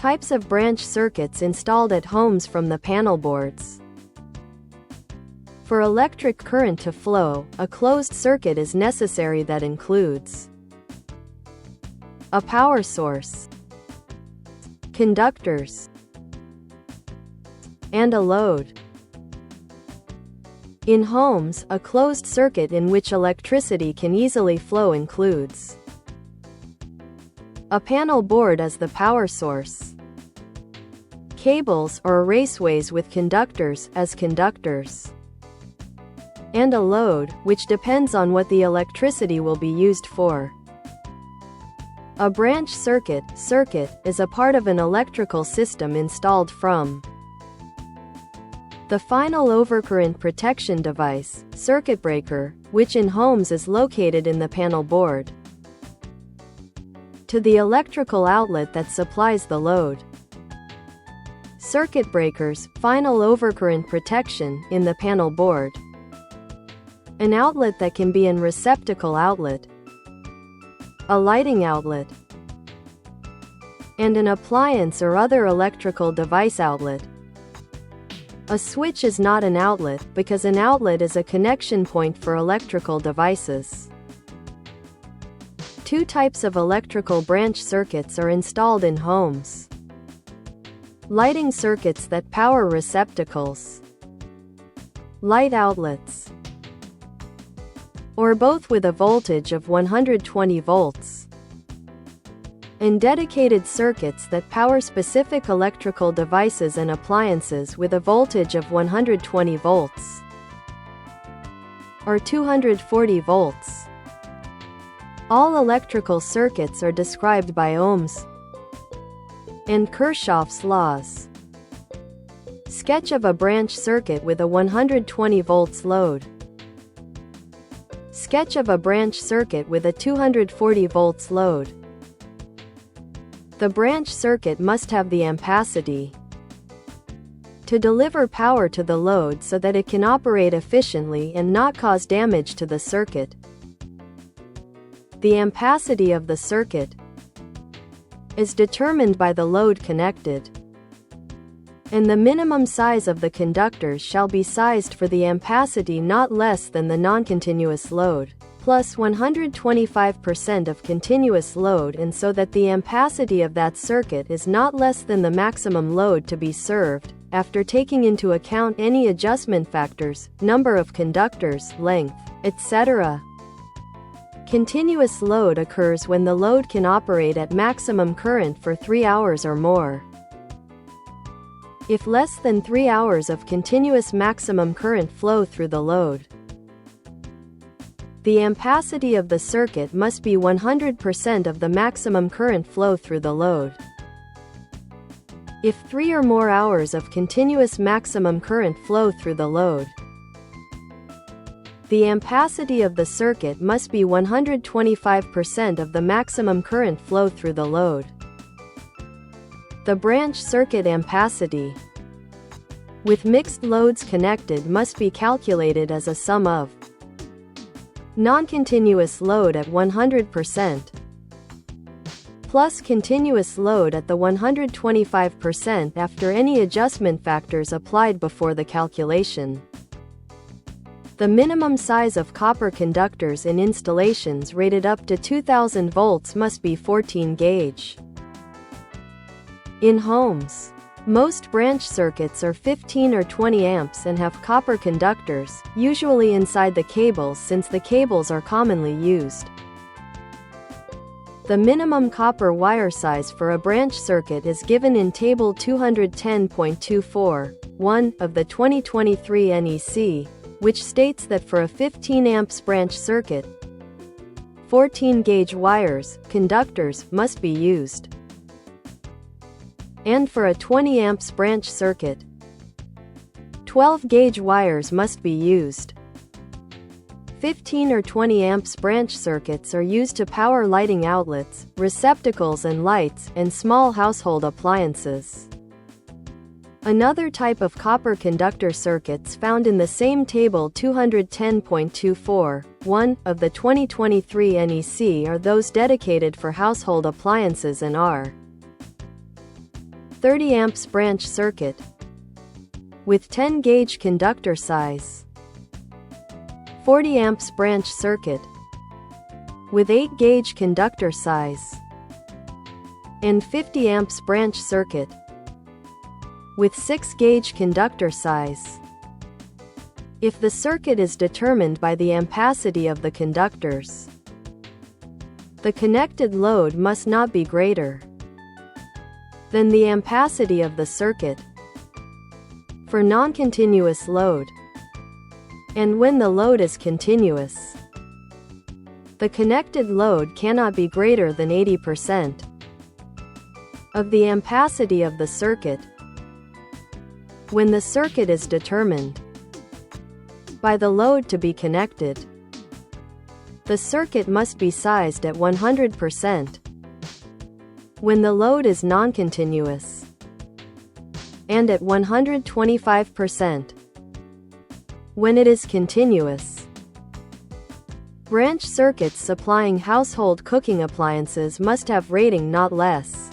Types of branch circuits installed at homes from the panel boards. For electric current to flow, a closed circuit is necessary that includes a power source, conductors, and a load. In homes, a closed circuit in which electricity can easily flow includes a panel board as the power source, cables or raceways with conductors as conductors, and a load, which depends on what the electricity will be used for. A branch circuit is a part of an electrical system installed from the final overcurrent protection device, circuit breaker, which in homes is located in the panel board, to the electrical outlet that supplies the load. Circuit breakers, final overcurrent protection, in the panel board. An outlet that can be an receptacle outlet, a lighting outlet, and an appliance or other electrical device outlet. A switch is not an outlet, because an outlet is a connection point for electrical devices. Two types of electrical branch circuits are installed in homes. Lighting circuits that power receptacles, light outlets, or both with a voltage of 120 volts. And dedicated circuits that power specific electrical devices and appliances with a voltage of 120 volts or 240 volts. All electrical circuits are described by Ohm's and Kirchhoff's laws. Sketch of a branch circuit with a 120 volts load. Sketch of a branch circuit with a 240 volts load. The branch circuit must have the ampacity to deliver power to the load so that it can operate efficiently and not cause damage to the circuit. The ampacity of the circuit is determined by the load connected, and the minimum size of the conductors shall be sized for the ampacity not less than the non-continuous load, plus 125% of continuous load, and so that the ampacity of that circuit is not less than the maximum load to be served, after taking into account any adjustment factors, number of conductors, length, etc. Continuous load occurs when the load can operate at maximum current for 3 hours or more. If less than 3 hours of continuous maximum current flow through the load, the ampacity of the circuit must be 100% of the maximum current flow through the load. If 3 or more hours of continuous maximum current flow through the load, the ampacity of the circuit must be 125% of the maximum current flow through the load. The branch circuit ampacity with mixed loads connected must be calculated as a sum of non-continuous load at 100% plus continuous load at the 125% after any adjustment factors applied before the calculation. The minimum size of copper conductors in installations rated up to 2000 volts must be 14 gauge. In homes, most branch circuits are 15 or 20 amps and have copper conductors, usually inside the cables since the cables are commonly used. The minimum copper wire size for a branch circuit is given in Table 210.24.1 of the 2023 NEC, which states that for a 15 amps branch circuit, 14 gauge wires, conductors, must be used. And for a 20 amps branch circuit, 12 gauge wires must be used. 15 or 20 amps branch circuits are used to power lighting outlets, receptacles and lights, and small household appliances. Another type of copper conductor circuits found in the same table 210.24.1 of the 2023 NEC are those dedicated for household appliances and are 30 amps branch circuit with 10 gauge conductor size, 40 amps branch circuit with 8 gauge conductor size, and 50 amps branch circuit with 6 gauge conductor size. If the circuit is determined by the ampacity of the conductors, the connected load must not be greater than the ampacity of the circuit for non-continuous load, and when the load is continuous, the connected load cannot be greater than 80% of the ampacity of the circuit. When the circuit is determined by the load to be connected, the circuit must be sized at 100%. When the load is non-continuous, and at 125% when it is continuous. Branch circuits supplying household cooking appliances must have rating not less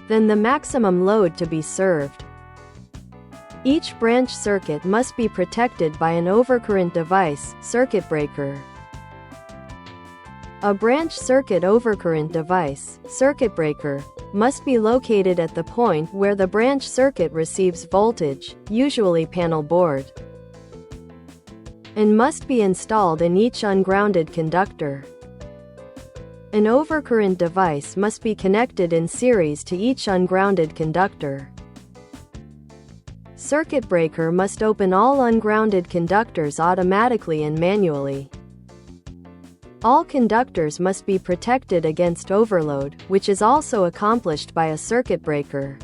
than the maximum load to be served. Each branch circuit must be protected by an overcurrent device, circuit breaker. A branch circuit overcurrent device, circuit breaker, must be located at the point where the branch circuit receives voltage, usually panel board, and must be installed in each ungrounded conductor. An overcurrent device must be connected in series to each ungrounded conductor. Circuit breaker must open all ungrounded conductors automatically and manually. All conductors must be protected against overload, which is also accomplished by a circuit breaker.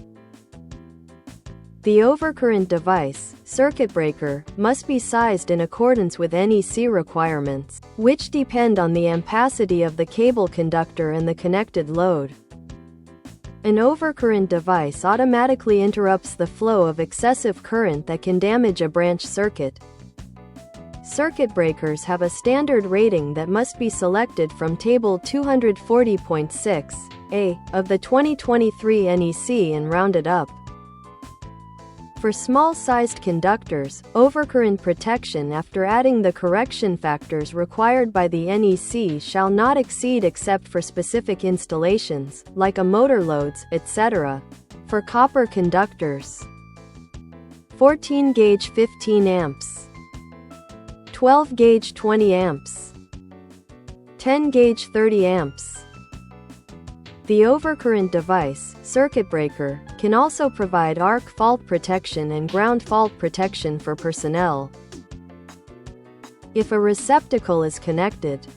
The overcurrent device, circuit breaker, must be sized in accordance with NEC requirements, which depend on the ampacity of the cable conductor and the connected load. An overcurrent device automatically interrupts the flow of excessive current that can damage a branch circuit. Circuit breakers have a standard rating that must be selected from Table 240.6a of the 2023 NEC and rounded up. For small-sized conductors, overcurrent protection after adding the correction factors required by the NEC shall not exceed, except for specific installations, like a motor loads, etc. For copper conductors, 14 gauge 15 amps, 12 gauge 20 amps, 10 gauge 30 amps. The overcurrent device, circuit breaker, can also provide arc fault protection and ground fault protection for personnel. If a receptacle is connected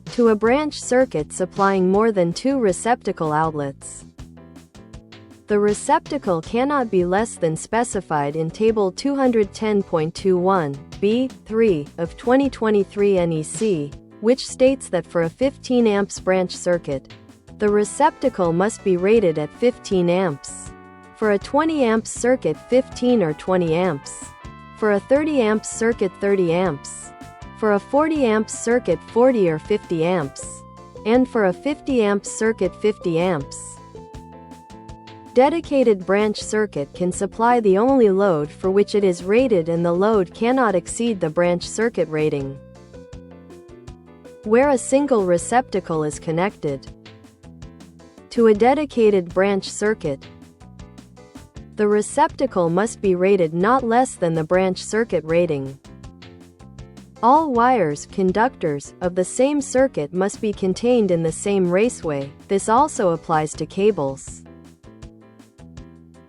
to a branch circuit supplying more than 2 receptacle outlets, the receptacle cannot be less than specified in Table 210.21b3 of 2023 NEC, which states that for a 15 amps branch circuit, the receptacle must be rated at 15 amps. For a 20 amps circuit, 15 or 20 amps. For a 30 amps circuit, 30 amps. For a 40 amps circuit, 40 or 50 amps. And for a 50 amps circuit, 50 amps. Dedicated branch circuit can supply the only load for which it is rated, and the load cannot exceed the branch circuit rating. Where a single receptacle is connected to a dedicated branch circuit, the receptacle must be rated not less than the branch circuit rating. All wires, conductors, of the same circuit must be contained in the same raceway. This also applies to cables.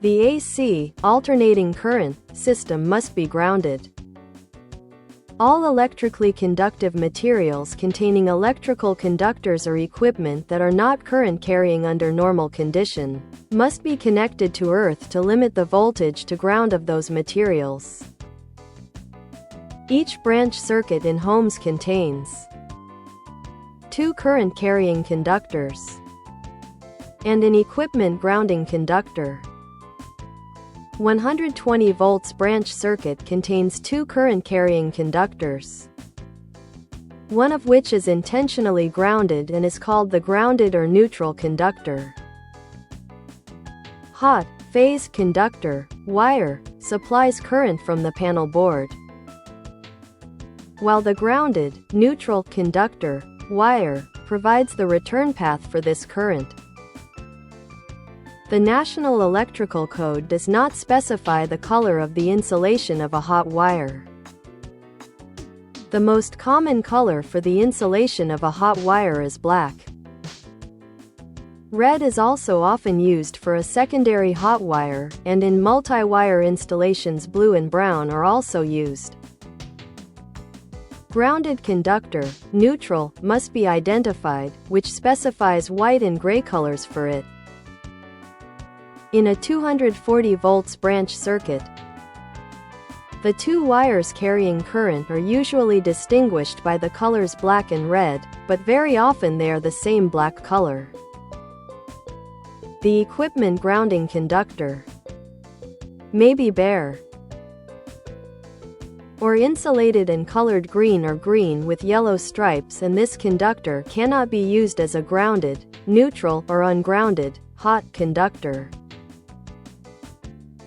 The AC, alternating current, system must be grounded. All electrically conductive materials containing electrical conductors or equipment that are not current carrying under normal condition must be connected to earth to limit the voltage to ground of those materials. Each branch circuit in homes contains 2 current carrying conductors and an equipment grounding conductor. 120 volts branch circuit contains 2 current carrying conductors, one of which is intentionally grounded and is called the grounded or neutral conductor. Hot, phase conductor, wire, supplies current from the panel board, while the grounded, neutral conductor, wire, provides the return path for this current. The National Electrical Code does not specify the color of the insulation of a hot wire. The most common color for the insulation of a hot wire is black. Red is also often used for a secondary hot wire, and in multi-wire installations blue and brown are also used. Grounded conductor, neutral, must be identified, which specifies white and gray colors for it. In a 240 volts branch circuit, the two wires carrying current are usually distinguished by the colors black and red, but very often they are the same black color. The equipment grounding conductor may be bare or insulated and colored green or green with yellow stripes, and this conductor cannot be used as a grounded, neutral, or ungrounded, hot conductor.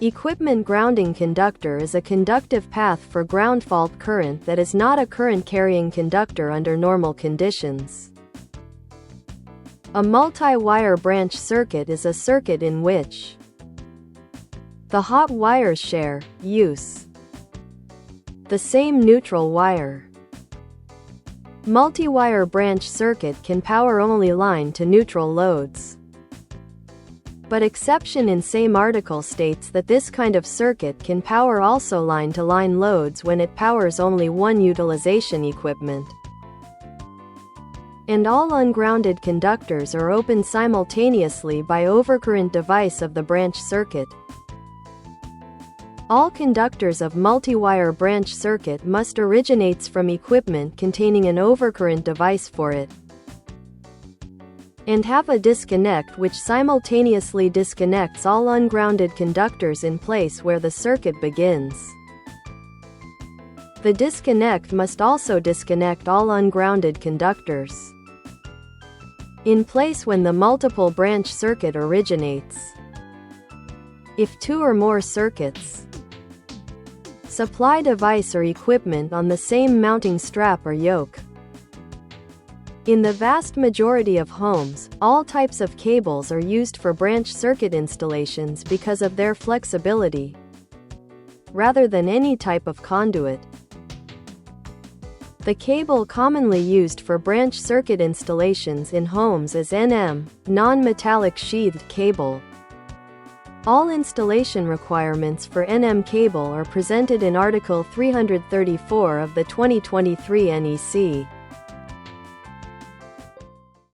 Equipment grounding conductor is a conductive path for ground fault current that is not a current-carrying conductor under normal conditions. A multi-wire branch circuit is a circuit in which the hot wires share, use, the same neutral wire. Multi-wire branch circuit can power only line to neutral loads. But exception in same article states that this kind of circuit can power also line-to-line loads when it powers only one utilization equipment. And all ungrounded conductors are opened simultaneously by overcurrent device of the branch circuit. All conductors of multi-wire branch circuit must originates from equipment containing an overcurrent device for it, and have a disconnect which simultaneously disconnects all ungrounded conductors in place where the circuit begins. The disconnect must also disconnect all ungrounded conductors in place when the multiple branch circuit originates. If two or more circuits supply device or equipment on the same mounting strap or yoke. In the vast majority of homes, all types of cables are used for branch circuit installations because of their flexibility, rather than any type of conduit. The cable commonly used for branch circuit installations in homes is NM, non-metallic sheathed cable. All installation requirements for NM cable are presented in Article 334 of the 2023 NEC.